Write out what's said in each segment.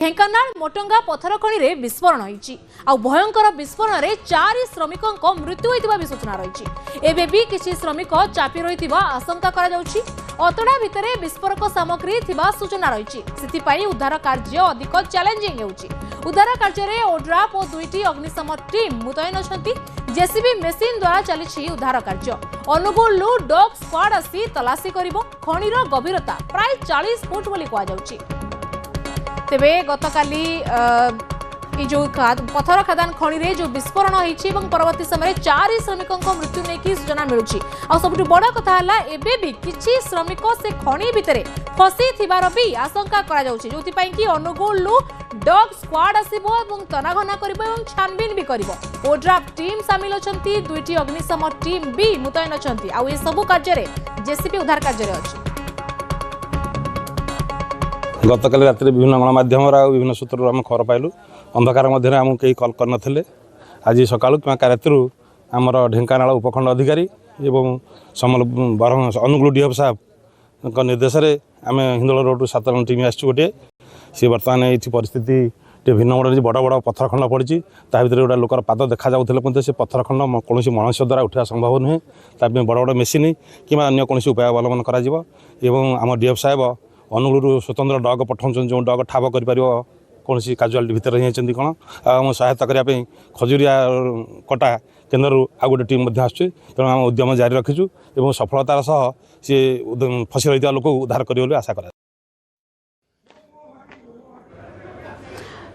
ढेंकानाल मोटंगा पथर खणी रे विस्फोरण होईची आ भयंकर विस्फोरण रे 4 श्रमिकों मृत्यु होइतिबा भी सूचना रहिची। एबे भी किछि श्रमिक चापी रहितिबा आशंका करा जाउची। अतडा भितरे विस्फोरक सामग्री थिबा सूचना रहिची। सेति पई उद्धार कार्य अधिक चैलेंजिंग हेउची। उद्धार कार्य रे ओड्राफ और 2टी अग्निशम टीम मुतयन अछंती। जेसीबी मेसिन द्वारा चलीछि उद्धार कार्य। अनुगुल डॉग स्क्वाड आसी तलाशी करिवो। खणीर गभीरता प्राय 40 फुट बोली कुआ जाउची। तेबे गतकाली जो पथर खदान खणी रे जो विस्फोरण होईछि परवर्ती समय 4 श्रमिकों मृत्यु नहीं की सूचना मिलुछि। आ सबटु बड़ कथा हला एबे भी किछि श्रमिक से खणी भितरे फसी थिबार भी आशंका करा जाउछि। जोति पई कि अनुगुल डॉग स्क्वाड आसीबो एवं तनाघना करिवो एवं छानबीन भी करिवो। ओड्राफ टीम शामिल अछंती। 2टी अग्निशम टीम भी मुतयन अछंती। आ ए सब कार्य रे जेसीबी उद्धार कार्य रे अछि। गतकाली रात विभिन्न गणमाध्यम विभिन्न सूत्र आम खबर पाइलु। अंधकार मध्य आमको कहीं कल कर आज सका राति आमर ढेंकानाल उपखंड अधिकारी एवं समल अनुगुल डीएफ साहब निर्देश में आम हिंदोल रोड 7 जन टीम आसू गोटे सी बर्तमान ये परिस्थिति भिन्न बड़ बड़ बड़ पत्थर खंड पड़ी ता भर गोटे लोकर पाद देखा जाऊे से पत्थर खंड कौन मनुष्य द्वारा उठा संभव नुहे। ताप बड़ बड़ मेसीन कि अन्य कौन उपाय अवलम्बन कर डीएफ साहेब अनुगुल स्वतंत्र डग पठाऊँ जो डग ठाब कर कौन काजुआलिटी भितर रही कौन आम सहायता करने खजुरिया कटा केन्द्र आ गोटे टीम तेणु आम उद्यम जारी रखीचु और सफलतार सह सी फसी रही लोक उद्धार कर आशा करा।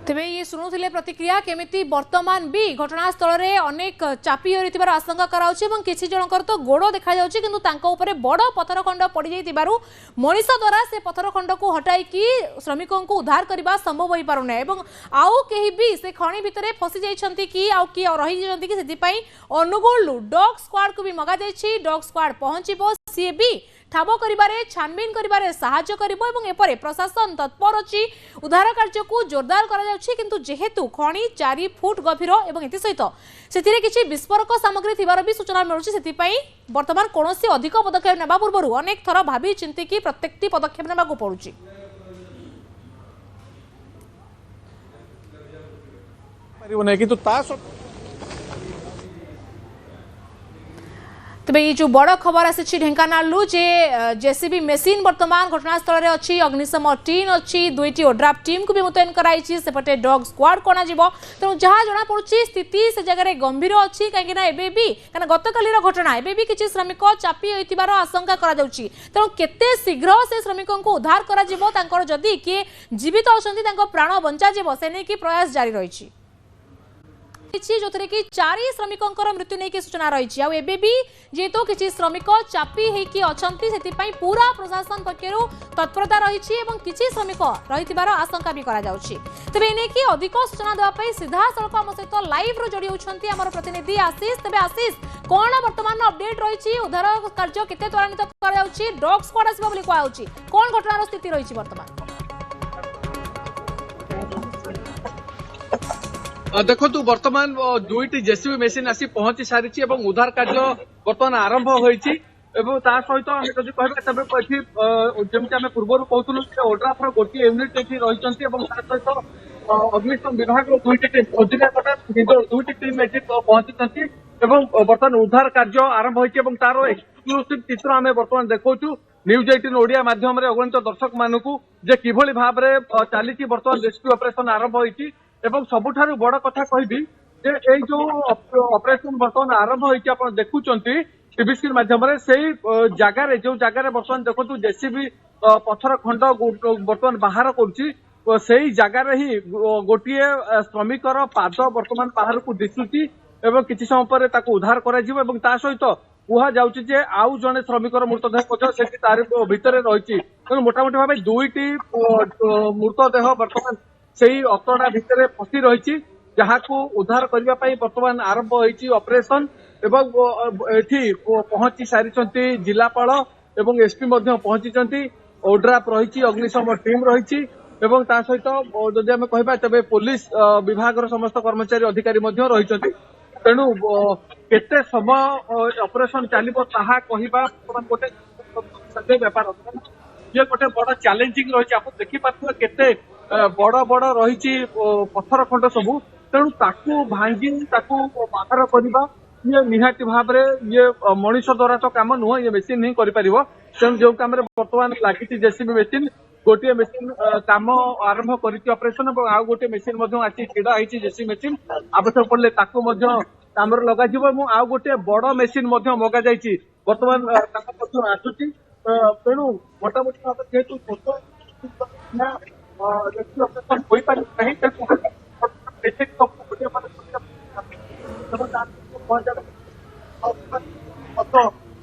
तेबे ये शुणुले प्रतिक्रिया केमिति वर्तमान भी घटनास्थल रे अनेक चापी होइतिबार आशंका कराउछि एवं किछि जनकर तो गोड़ देखा जाउछि किंतु तांको ऊपर बड़ पत्थर खंड पड़ी जाइतिबारु मनीष द्वारा से पत्थर खंड को हटाई कि श्रमिकों को उद्धार करबा संभव होई पारुने एवं आउ केही भी से खणी भितरे फसी जाइछंती कि आउ कि रहि जाइछंती कि सेति पई अनुगुल डॉग स्क्वाड को भी मगा जाइछि। डॉग स्क्वाड पहुंचिबो सी भी ठाब करिबारे छानबीन करिबारे सहायता करिबो एवं एपरे प्रशासन तत्पर अछि। उद्धार कार्य को जोरदार करा जाउछि किंतु जेहेतु खणी 4 फुट गभीर एवं एति सहित सेतिरे किछि विस्फोरक सामग्री थिबार भी सूचना मिलुछि। सेति पई वर्तमान कोनोसी अधिक पदक्षेप नेबा पूर्वरु अनेक थरा भाबी चिंती कि प्रत्येकटी पदक्षेप नेबा को पड़ुछि। परिवने किंतु ता तबे ये जो बड़ खबर आसी ढेंकानाल जे जेसीबी मेसीन वर्तमान घटनास्थल में अच्छी। अग्निशम टीम अच्छी। 2टी ओड्राफ टीम को भी मुतयन कराई सेपटे डॉग स्क्वाड कोना जीवो। तेणु जहाँ जना पड़ुछि स्थिति से जगह गंभीर अच्छी कहीं एबे भी कारण गतकालीर घटना एबे भी किछि श्रमिक चापी होइतिबार आशंका करा जाउछि। तेणु केते शीघ्र से श्रमिकों को उद्धार करा जीवो तांकर जदि किए जीवित अछंती तांको प्राण बंचा जीवो से नै कि प्रयास जारी रहिछि जो कि 4 श्रमिकों मृत्यु नहीं की सूचना रही। आबे भी जेहेतु किसी श्रमिक चापी होकी अच्छी से पूरा प्रशासन पक्षर तत्परता रही किसी श्रमिक रही आशंका भी करा जाउछि। तेबे एने की अधिक सूचना देवाई सीधा सड़क आम सहित लाइव रो जोड़ी होती आम प्रतिनिधि आशीष। तेबे आशीष कौन वर्तमान अपडेट रही उद्धार कार्य केते त्वरान्वित करा जाउछि डॉग स्क्वाड आसीबा बोली कुआ जाउछि कौन घटनार स्थिति रही वर्तमान? देखो वर्तमान 2टी जेसीबी मेसीन आसी पहुंची सारी उद्धार कार्य बर्तमान आरंभ होती सहित आम जब कहवा तेज जमी आम पूर्व कहूँ ओड्राफ गोटे यूनिट ये रही सहित अग्निशम विभाग 2टी टीम 2टी टीम ये पहुंची बर्तमान उद्धार कार्य आरंभ होती तार एक्सक्लूसिव चित्र आम बर्तमान देखु न्यूज 18 ओडिया माध्यम अगणित दर्शक मानू जे किभली भाव में चली बर्तमान रेस्क्यू ऑपरेशन आरंभ होती सबुठारु बड़ कथा कहबी जे ए जो ऑपरेशन बर्तमान आरंभ होती आप देखुं टीवी स्क्रीन माध्यम से जगार जो जगार बर्तमान देखो जेसीबी पत्थर खंड बर्तमान बाहर करुच्ची से जगार ही गोटे श्रमिकर पाद बर्तमान बाहर को दिशुची किसी समय पर उद्धार कर सहित कुहा जाउछि जे आउ जने श्रमिकर मृतदेह से तार भितर रही मोटामोटी भाव 2टी मृतदेह बर्तमान से अतड़ा भितर फसी रही जहाँ को उद्धार करने बर्तमान आरंभ होती ऑपरेशन एठी पहुंची सारी जिलापाल एवं एसपी पहुंची ओड्राफ रही अग्निशम टीम रही सहित जदि आम कहबा तेबे पुलिस विभाग समस्त कर्मचारी अधिकारी रही तेणु केते समय ऑपरेशन चलिबो ताहा कहबा गोटे बेपार ये गोटे बड़ चैलेंजिंग रही आप देखी पार्थिबे केते ବଡ ବଡ ରହିଛି ପଥର ଖଣ୍ଡ ସବୁ, ତେଣୁ ତାକୁ ଭାଙ୍ଗି ତାକୁ ବାହାର କରିବା ଇଏ ନିହାତି ଭାବରେ ଇଏ ମଣିଷ ଦ୍ୱାରା ତ କାମ ନୁହଁ, ଇଏ ମେସିନ ହିଁ କରିପାରିବ। ତେଣୁ ଯୋଉ କାମରେ ବର୍ତ୍ତମାନ ଲାଗିଛି ଜେସିବି ମେସିନ, ଗୋଟିଏ ମେସିନ କାମ ଆରମ୍ଭ କରିଛି ଅପରେସନ ଏବଂ ଆଉ ଗୋଟିଏ ମେସିନ ମଧ୍ୟ ଆସି ଛିଡା ହେଇଛି ଜେସିବି ମେସିନ। ଆବଶ୍ୟକ ପଡିଲେ ତାକୁ ମଧ୍ୟ କାମରେ ଲଗାଯିବ ଏବଂ ଆଉ ଗୋଟିଏ ବଡ ମେସିନ ମଧ୍ୟ ମଗା ଯାଇଛି, ବର୍ତ୍ତମାନ ତାଙ୍କ ମଧ୍ୟ ଆସୁଛି। ତେଣୁ ମୋଟାମୋଟି ଭାବରେ ଯେହେତୁ ହୋଇପାରିବ ନାହିଁ, ତେଣୁ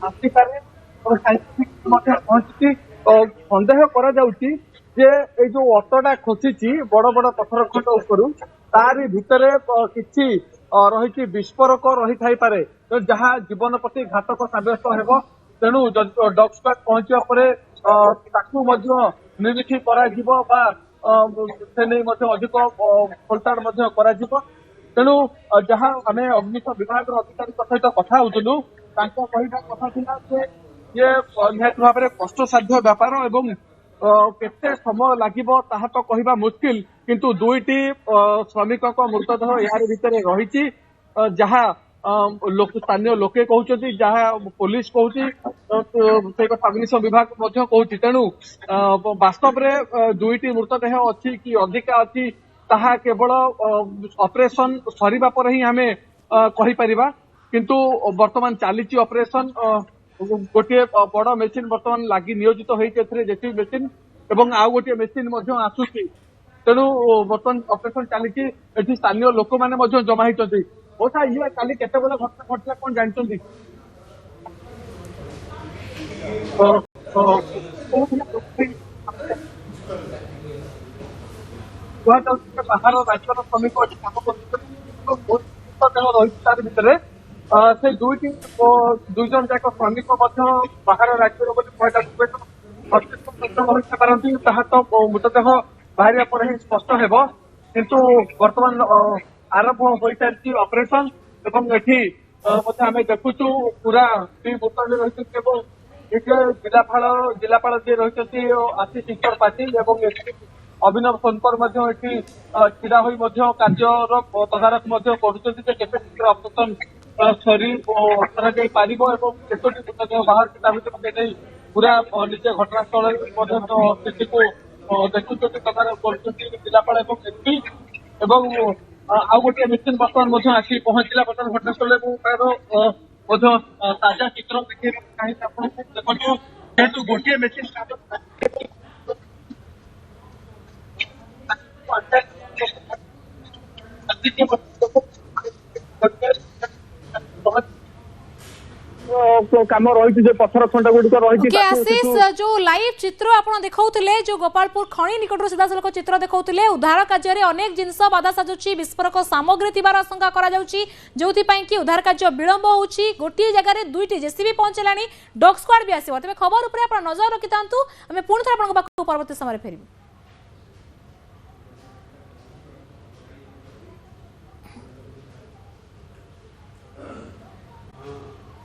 ଆସିପାରେ ମଧ୍ୟ ପହଞ୍ଚିଛି। ସନ୍ଦେହ କରାଯାଉଛି ଯେ ଏଇ ଯୋଉ ଅଟୋଟା ଖସିଛି ବଡ ବଡ ପଥର ଖଣ୍ଡ ଉପରୁ, ତାରି ଭିତରେ କିଛି ରହିଛି ବିସ୍ଫୋରକ ରହିଥାଇପାରେ, ଯାହା ଜୀବନ ପ୍ରତି ଘାତକ ସାବ୍ୟସ୍ତ ହେବ। ତେଣୁ ଡଗ୍ ସ୍କ୍ୱାଡ୍ ପହଞ୍ଚିବା ପରେ ତାକୁ ମଧ୍ୟ ନିରୀକ୍ଷି କରାଯିବ ବା ସେ ନେଇ ମଧ୍ୟ ଅଧିକ ଖୋଳତାଡ ମଧ୍ୟ କରାଯିବ। ତେଣୁ ଯାହା ଆମେ ଅଗ୍ନିଶମ ବିଭାଗର ଅଧିକାରୀଙ୍କ ସହିତ କଥା ହଉଥିଲୁ, ତାଙ୍କ କହିବା କଥା ଥିଲା ଯେ ଇଏ ନିହାତି ଭାବରେ କଷ୍ଟସାଧ୍ୟ ବ୍ୟାପାର ଏବଂ କେତେ ସମୟ ଲାଗିବ ତାହା ତ କହିବା ମୁସ୍କିଲ, କିନ୍ତୁ ଦୁଇଟି ଶ୍ରମିକଙ୍କ ମୃତଦେହ ଏହାର ଭିତରେ ରହିଛି, ଯାହା ସ୍ଥାନୀୟ ଲୋକେ କହୁଛନ୍ତି, ଯାହା ପୋଲିସ କହୁଛି, ସେ କଥା ଅଗ୍ନିଶମ ବିଭାଗ ମଧ୍ୟ କହୁଛି। ତେଣୁ ବାସ୍ତବରେ ଦୁଇଟି ମୃତଦେହ ଅଛି କି ଅଧିକା ଅଛି ତାହା କେବଳ ଅପରେସନ ସରିବା ପରେ ହିଁ ଆମେ କହିପାରିବା, କିନ୍ତୁ ବର୍ତ୍ତମାନ ଚାଲିଛି ଅପରେସନ। ଗୋଟିଏ ବଡ ମେସିନ ବର୍ତ୍ତମାନ ଲାଗି ନିୟୋଜିତ ହେଇଛି ଏଥିରେ, ଜେସିବି ମେସିନ, ଏବଂ ଆଉ ଗୋଟିଏ ମେସିନ ମଧ୍ୟ ଆସୁଛି। ତେଣୁ ବର୍ତ୍ତମାନ ଅପରେସନ ଚାଲିଛି, ଏଠି ସ୍ଥାନୀୟ ଲୋକମାନେ ମଧ୍ୟ ଜମା ହେଇଛନ୍ତି। ଓଷା ଇଏ କାଲି କେତେବେଳେ ଘଟଣା ଘଟିଲା କଣ ଜାଣିଛନ୍ତି? ବାହାର ରାଜ୍ୟର ଶ୍ରମିକ ଅଛି କାମ କରୁଛନ୍ତି, ରହିଛି ତାର ଭିତରେ ସେ ଦୁଇ ଜଣ ଯାକ ଶ୍ରମିକ ମଧ୍ୟ ବାହାର ରାଜ୍ୟର ବୋଲି ପାରନ୍ତି, ତାହା ତ ମୃତଦେହ ବାହାରିବା ପରେ ହିଁ ସ୍ପଷ୍ଟ ହେବ। କିନ୍ତୁ ବର୍ତ୍ତମାନ ଆରମ୍ଭ ହୋଇସାରିଛି ଅପରେସନ ଏବଂ ଏଠି ମଧ୍ୟ ଆମେ ଦେଖୁଛୁ ପୁରା ମୃତଦେହ ରହିଛନ୍ତି ଏବଂ ଏଠି ଜିଲ୍ଲାପାଳ ଯିଏ ରହିଛନ୍ତି ଆଶିଷ ଈଶ୍ୱର ପାଟିଲ ଏବଂ ଏଠି ଅଭିନବ ସୋନକର ମଧ୍ୟ ଏଠି ଛିଡା ହୋଇ ମଧ୍ୟ କାର୍ଯ୍ୟର ତଦାରଖ ମଧ୍ୟ କରୁଛନ୍ତି ଯେ କେତେ ଶୀଘ୍ର ଅପରେସନ କରାଯାଇ ପାରିବ ଏବଂ କେତୋଟି ମୃତଦେହ ବାହାରୁଛି ତା ଭିତରେ ସେ ନେଇ ପୁରା ନିଜେ ଘଟଣାସ୍ଥଳରେ ମଧ୍ୟ ସ୍ଥିତିକୁ ଦେଖୁଛନ୍ତି, ତଦାରଖ କରୁଛନ୍ତି ଜିଲ୍ଲାପାଳ ଏବଂ ଏସପି। ଏବଂ ଆଉ ଗୋଟିଏ ମେସିନ ବର୍ତ୍ତମାନ ମଧ୍ୟ ଆସି ପହଞ୍ଚିଲା ବର୍ତ୍ତମାନ ଘଟଣାସ୍ଥଳରେ ଏବଂ ତାର ମଧ୍ୟ ତାଜା ଚିତ୍ର ଦେଖେଇବାକୁ ଚାହିଁବି ଆପଣଙ୍କୁ। ଦେଖନ୍ତୁ, ଯେହେତୁ ଗୋଟିଏ ମେସିନ କାମ ରହିଛି, ଯେ ପଥର ଖଣ୍ଡ ଗୁଡିକ ରହିଛି। ଆଶିଷ, जो लाइव चित्र आपण देखौथिले, जो गोपालपुर खणी निकटରୁ सीधासलख चित्र देखौथिले, उद्धार कार्य रे अनेक जिंस बाधा साजुची, विस्फोरक सामग्री थिबार आशंका करा जाउची, जोथि पई कि उद्धार कार्य विलंब होउची। गोटी जगह रे दुईटी जेसीबी पहुंचलानी, डॉग स्क्वाड भी आसीबो। तबे खबर ऊपर आपण नजर रखितांतु, हमें पुणी थर आपण परवर्ती समय फेरिबो।